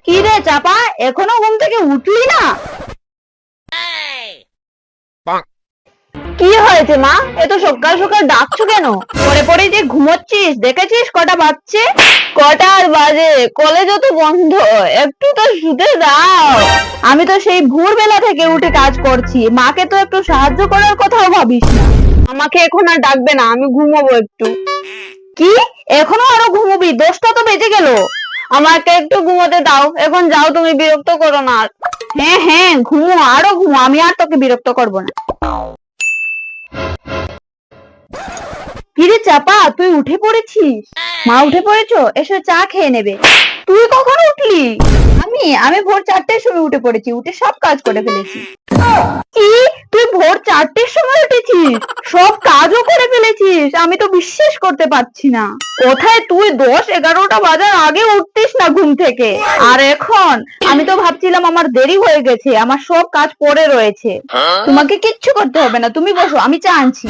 কি রে চাপা, এখনো ঘুম থেকে উঠলি না? কি হয়েছে মা, এত সকাল সকাল ডাকছো কেন? পরে পরে যে ঘুমোচ্ছিস, দেখেছিস কটা বাজছে? কটা আর বাজে, কলেজও তো বন্ধ, একটু তো শুতে দাও। আমি তো সেই ভোরবেলা থেকে উঠে কাজ করছি, মাকে তো একটু সাহায্য করার কথাও ভাবিস না। আমাকে এখন আর ডাকবে না, আমি ঘুমোবো একটু। কি, এখনো আরো ঘুমোবি? 10টা তো বেজে গেল। আমাকে একটু ঘুমোতে দাও, এখন যাও, তুমি বিরক্ত করো না আর। হ্যাঁ হ্যাঁ, ঘুমো, আরো ঘুমো, আমি আর তোকে বিরক্ত করবো না। কিরে চাপা, তুই উঠে পড়েছিস? মা উঠে পড়েছো, এসো চা খেয়ে নেবে। তুই কখন উঠলি? আমি ভোর 4টের সময় উঠে পড়েছি, উঠে সব কাজ করে ফেলেছি। কি, তুই ভোর 4টের সময় উঠেছিস, সব কাজও করে ফেলেছিস? আমি তো বিশ্বাস করতে পারছি না। কোথায় তুই 10-11টা বাজার আগে উঠতিস না ঘুম থেকে, আর এখন? আমি তো ভাবছিলাম আমার দেরি হয়ে গেছে, আমার সব কাজ পড়ে রয়েছে। তোমাকে কিচ্ছু করতে হবে না, তুমি বসো, আমি চা আনছি।